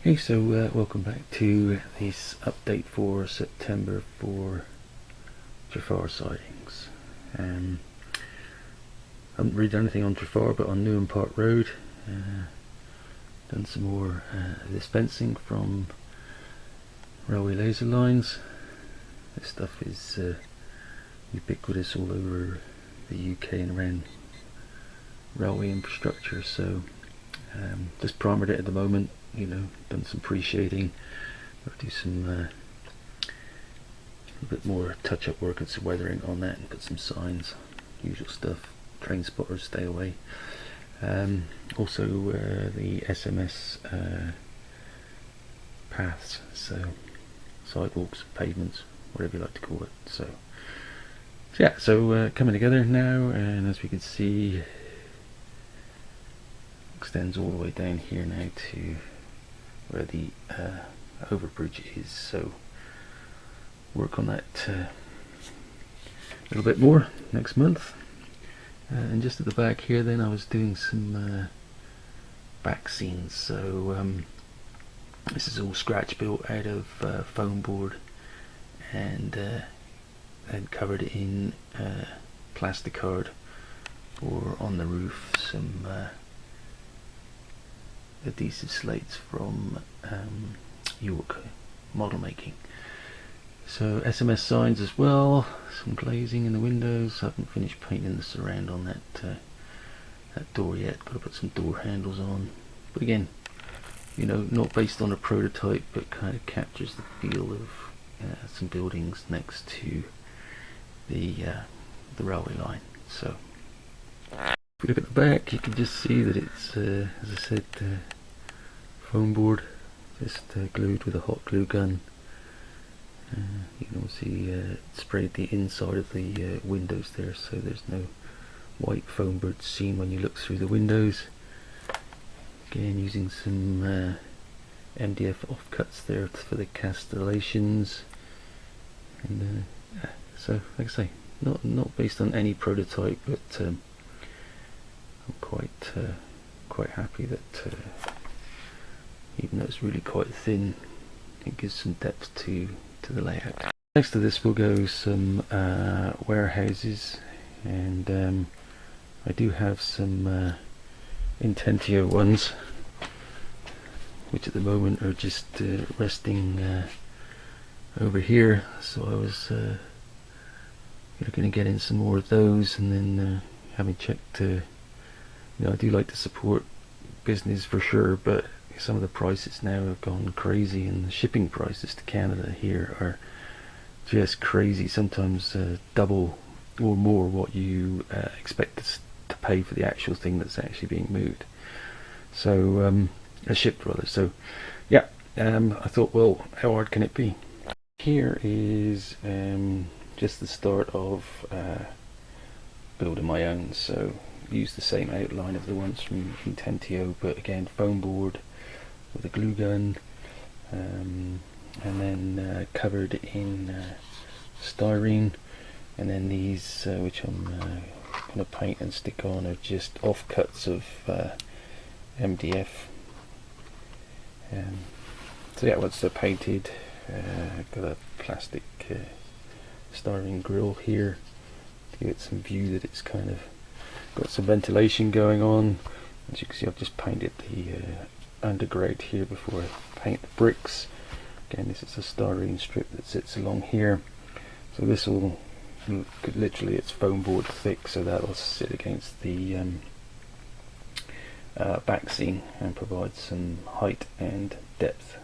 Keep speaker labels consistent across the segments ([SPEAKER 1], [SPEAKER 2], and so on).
[SPEAKER 1] Hey, so welcome back to this update for September for Trefarr Sidings. I haven't really done anything on Trefarr, but on Newham Park Road, done some more dispensing from railway laser lines. This stuff is ubiquitous all over the UK and around railway infrastructure, so just primered it at the moment. Done some pre-shading. I'll do some a bit more touch-up work and some weathering on that, and put some signs, usual stuff. Train spotters, stay away. Also the SMS paths, so sidewalks, pavements, whatever you like to call it. So coming together now, and as we can see, extends all the way down here now to where the overbridge is. So work on that a little bit more next month. And just at the back here, then I was doing some back scenes. So this is all scratch built out of foam board, and covered in plasticard, or on the roof some adhesive slates from York model making. So SMS signs as well, some glazing in the windows. I haven't finished painting the surround on that door yet. Got to put some door handles on, but again, not based on a prototype, but kind of captures the feel of some buildings next to the railway line. So if you look at the back, you can just see that it's, as I said, foam board, just glued with a hot glue gun. You can see sprayed the inside of the windows there, so there's no white foam board seen when you look through the windows. Again, using some MDF offcuts there for the castellations, and so like I say, not based on any prototype, but I'm quite happy that even though it's really quite thin, it gives some depth to the layout. Next to this will go some warehouses, and I do have some Intentio ones, which at the moment are just resting over here. So I was going to get in some more of those, and then having checked, I do like to support business for sure, but some of the prices now have gone crazy, and the shipping prices to Canada here are just crazy, sometimes double or more what you expect to pay for the actual thing that's actually being moved. So shipped rather. So yeah, I thought, well, how hard can it be? Here is just the start of building my own. So use the same outline of the ones from Intentio, but again, foam board with a glue gun, and then covered in styrene, and then these which I'm going to paint and stick on are just offcuts of MDF. So yeah, once they're painted, I've got a plastic styrene grill here to give it some view that it's kind of got some ventilation going on. As you can see, I've just painted the undergrade here before I paint the bricks. Again, this is a styrene strip that sits along here, so this will literally, it's foam board thick, so that will sit against the back scene and provide some height and depth.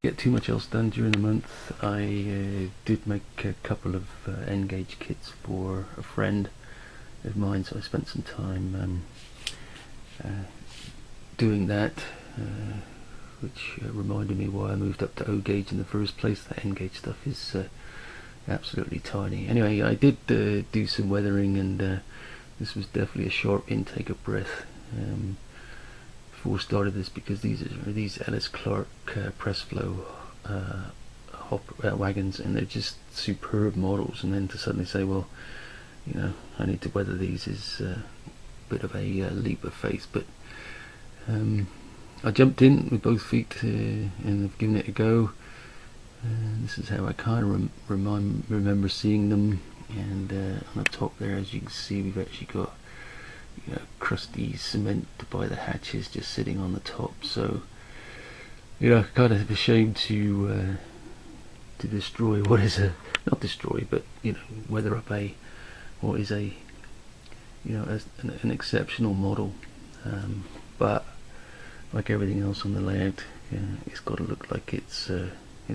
[SPEAKER 1] Get too much else done during the month. I did make a couple of N-gauge kits for a friend of mine, so I spent some time doing that, which reminded me why I moved up to O-gauge in the first place. That N-gauge stuff is absolutely tiny. Anyway, I did do some weathering, and this was definitely a sharp intake of breath before I started this, because these Ellis Clark press flow wagons, and they're just superb models, and then to suddenly say, well, I need to weather these is a bit of a leap of faith. But I jumped in with both feet and have given it a go. This is how I kind of remember seeing them. And on the top there, as you can see, we've actually got crusty cement by the hatches just sitting on the top. So kind of ashamed to destroy what is not destroy, but weather up what is an exceptional model. But like everything else on the layout, it's got to look like it's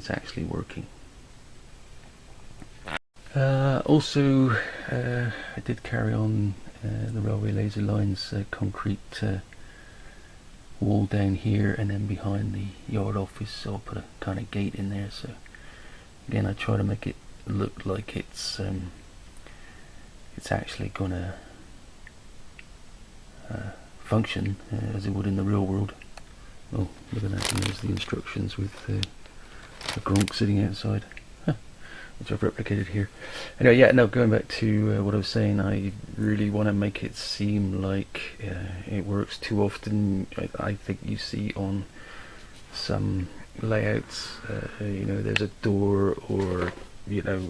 [SPEAKER 1] actually working. Also, I did carry on the railway laser lines concrete wall down here, and then behind the yard office, so I'll put a kind of gate in there. So again, I try to make it look like it's actually gonna function as it would in the real world. Oh, look at that! There's the instructions with the gronk sitting outside, which I've replicated here. Anyway, going back to what I was saying, I really want to make it seem like it works. Too often, I think you see on some layouts, there's a door or a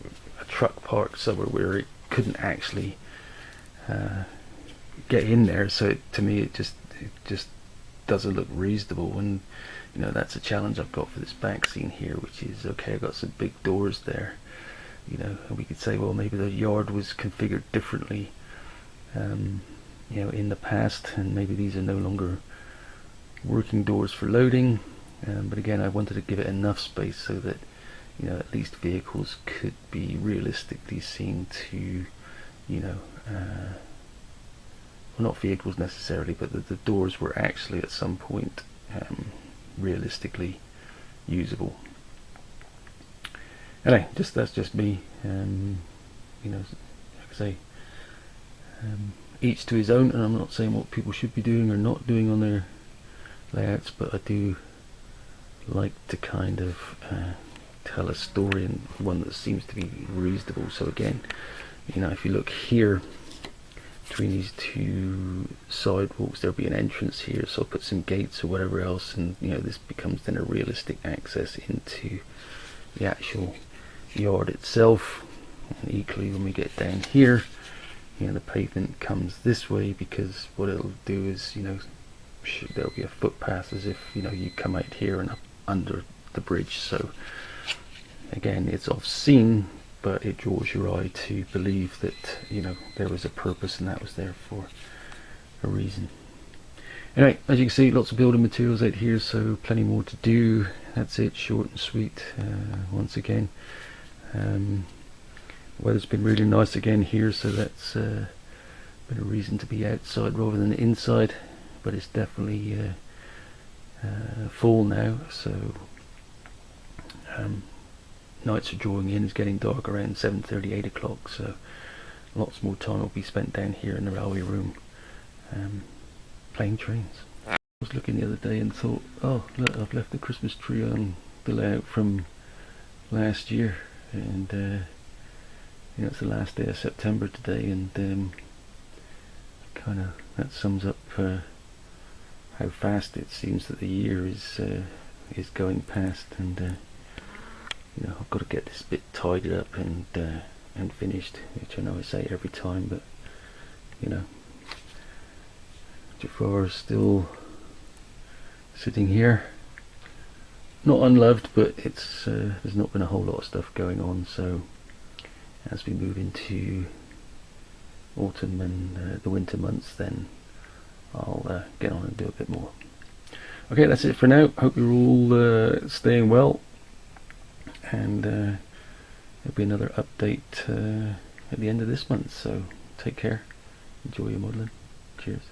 [SPEAKER 1] truck parked somewhere where it couldn't actually get in there. So to me, it just doesn't look reasonable, and that's a challenge I've got for this back scene here, which is okay. I've got some big doors there. And we could say, well, maybe the yard was configured differently, in the past, and maybe these are no longer working doors for loading. But again, I wanted to give it enough space so that at least vehicles could be realistically seen to, well, not vehicles necessarily, but the doors were actually at some point realistically usable. Anyway, that's just me. Like I say, each to his own, and I'm not saying what people should be doing or not doing on their layouts, but I do like to kind of tell a story, and one that seems to be reasonable. So again, if you look here between these two sidewalks, there'll be an entrance here, so I'll put some gates or whatever else, and this becomes then a realistic access into the actual yard itself. And equally, when we get down here, the pavement comes this way, because what it'll do is there'll be a footpath as if you come out here and up under the bridge. So again, it's off scene, but it draws your eye to believe that there was a purpose, and that was there for a reason. Anyway, as you can see, lots of building materials out here, so plenty more to do. That's it, short and sweet. Once again, weather's been really nice again here, so that's been a reason to be outside rather than inside. But it's definitely fall now, so nights are drawing in. It's getting dark around 7:30, 8 o'clock, so lots more time will be spent down here in the railway room playing trains. I was looking the other day and thought, oh look, I've left the Christmas tree on the layout from last year, and it's the last day of September today, and kind of that sums up how fast it seems that the year is going past. And I've got to get this bit tidied up and finished, which I know I say every time, but Trefarr is still sitting here, not unloved, but it's there's not been a whole lot of stuff going on. So as we move into autumn and the winter months, then I'll get on and do a bit more. Okay, that's it for now. Hope you're all staying well, and there'll be another update at the end of this month. So take care, enjoy your modelling. Cheers.